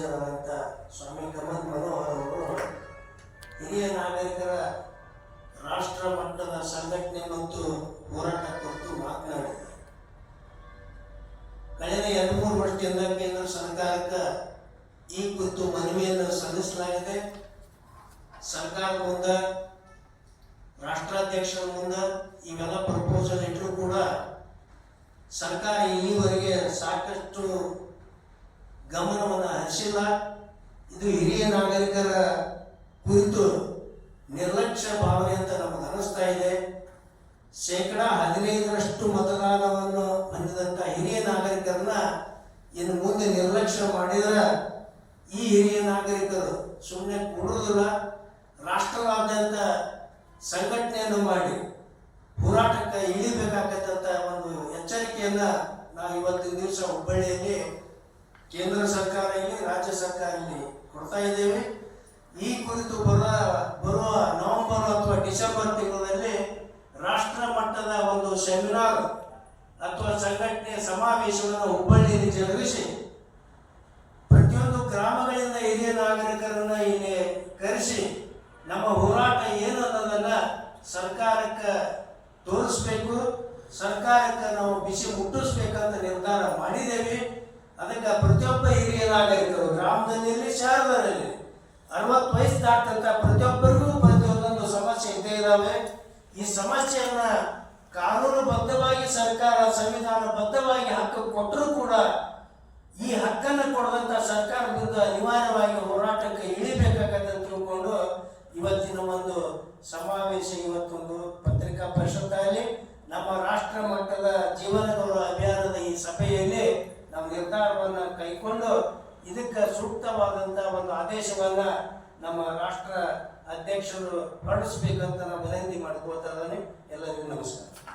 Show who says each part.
Speaker 1: ಪೂಜ್ಯರಾದಂಥ ಸ್ವಾಮಿ ಗಮನ್ ಮನೋಹರ್ ಅವರು ಹಿರಿಯ ನಾಗರಿಕರ ರಾಷ್ಟ್ರ ಮಟ್ಟದ ಸಂಘಟನೆ ಮತ್ತು ಹೋರಾಟ ಕುರಿತು ಮಾತನಾಡಿದ್ದಾರೆ. ಕಳೆದ 2-3 ವರ್ಷದಿಂದ ಕೇಂದ್ರ ಸರ್ಕಾರಕ್ಕೆ ಈ ಕುರಿತು ಮನವಿಯನ್ನು ಸಲ್ಲಿಸಲಾಗಿದೆ. ಸರ್ಕಾರದ ಮುಂದೆ, ರಾಷ್ಟ್ರಾಧ್ಯಕ್ಷರ ಮುಂದೆ ಇವೆಲ್ಲ ಪ್ರಪೋಸಲ್ ಇಟ್ಟರೂ ಕೂಡ ಸರ್ಕಾರ ಈವರೆಗೆ ಸಾಕಷ್ಟು ಗಮನವನ್ನು ಹರಿಸಿಲ್ಲ. ಇದು ಹಿರಿಯ ನಾಗರಿಕರ ಕುರಿತು ನಿರ್ಲಕ್ಷ್ಯ ಭಾವನೆ ಅಂತ ನಮಗೆ ಅನಿಸ್ತಾ ಇದೆ. 15% ಮತದಾನವನ್ನು ಹೊಂದಿದಂಥ ಹಿರಿಯ ನಾಗರಿಕರನ್ನ ಇನ್ನು ಮುಂದೆ ನಿರ್ಲಕ್ಷ್ಯ ಮಾಡಿದ್ರೆ ಈ ಹಿರಿಯ ನಾಗರಿಕರು ಸುಮ್ಮನೆ ಕೊಡುವುದಿಲ್ಲ. ರಾಷ್ಟ್ರದಾದ್ಯಂತ ಸಂಘಟನೆಯನ್ನು ಮಾಡಿ ಹೋರಾಟಕ್ಕೆ ಇಳಿಬೇಕಾಗತ್ತಂತ ಒಂದು ಎಚ್ಚರಿಕೆಯನ್ನ ನಾವು ಇವತ್ತಿನ ದಿವಸ ಹುಬ್ಬಳ್ಳಿಯಲ್ಲಿ ಕೇಂದ್ರ ಸರ್ಕಾರ ಇಲ್ಲಿ, ರಾಜ್ಯ ಸರ್ಕಾರ ಇಲ್ಲಿ ಕೊಡ್ತಾ ಇದ್ದೇವೆ. ಈ ಕುರಿತು ಬರುವ ನವೆಂಬರ್ ಅಥವಾ ಡಿಸೆಂಬರ್ ತಿಂಗಳಲ್ಲಿ ರಾಷ್ಟ್ರ ಮಟ್ಟದ ಒಂದು ಸೆಮಿನಾರ್ ಅಥವಾ ಸಂಘಟನೆಯ ಸಮಾವೇಶವನ್ನು ಹುಬ್ಬಳ್ಳಿಯಲ್ಲಿ ಜರುಗಿಸಿ ಪ್ರತಿಯೊಂದು ಗ್ರಾಮಗಳಿಂದ ಹಿರಿಯ ನಾಗರಿಕರನ್ನ ಇಲ್ಲಿ ಕರೆಸಿ ನಮ್ಮ ಹೋರಾಟ ಏನು ಅನ್ನೋದನ್ನ ಸರ್ಕಾರಕ್ಕೆ ತೋರಿಸ್ಬೇಕು, ಸರ್ಕಾರಕ್ಕೆ ನಾವು ಬಿಸಿ ಮುಟ್ಟಿಸ್ಬೇಕಂತ ನಿರ್ಧಾರ ಮಾಡಿದ್ದೇವೆ. ಅದಕ್ಕೆ ಪ್ರತಿಯೊಬ್ಬ ಹಿರಿಯ ನಾಗರಿಕರು ಗ್ರಾಮದಲ್ಲಿ, ಶಹರದಲ್ಲಿ 60 ವಯಸ್ಸು ದಾಟಂತ ಪ್ರತಿಯೊಬ್ಬರಿಗೂ ಪ್ರತಿಯೊಂದೊಂದು ಸಮಸ್ಯೆ ಇದ್ದೇ ಇದ್ದಾವೆ. ಈ ಸಮಸ್ಯೆಯನ್ನ ಕಾನೂನುಬದ್ಧವಾಗಿ ಸರ್ಕಾರ ಸಂವಿಧಾನಬದ್ಧವಾಗಿ ಹಕ್ಕು ಕೊಟ್ಟರೂ ಕೂಡ ಈ ಹಕ್ಕನ್ನು ಕೊಡದಂತ ಸರ್ಕಾರ ವಿರುದ್ಧ ಅನಿವಾರ್ಯವಾಗಿ ಹೋರಾಟಕ್ಕೆ ಇಳಿಬೇಕಾಗತ್ತೆ ಅಂತ ತಿಳ್ಕೊಂಡು ಇವತ್ತಿನ ಒಂದು ಸಮಾವೇಶ, ಇವತ್ತೊಂದು ಪತ್ರಿಕಾ ಪರಿಷತ್ತಾಗಲಿ ನಮ್ಮ ರಾಷ್ಟ್ರ ಮಟ್ಟದ ಜೀವನ ಗೌರವ ಅಭಿಯಾನದ ಈ ಸಭೆಯಲ್ಲಿ ನಾವು ನಿರ್ಧಾರವನ್ನು ಕೈಕೊಂಡು ಇದಕ್ಕೆ ಸೂಕ್ತವಾದಂಥ ಒಂದು ಆದೇಶವನ್ನ ನಮ್ಮ ರಾಷ್ಟ್ರ ಅಧ್ಯಕ್ಷರು ಹೊರಡಿಸ್ಬೇಕಂತ ನಾವು ವಿನಂತಿ ಮಾಡ್ಕೊಳ್ತಾ ಇದ್ದಾನೆ. ಎಲ್ಲರಿಗೂ ನಮಸ್ಕಾರ.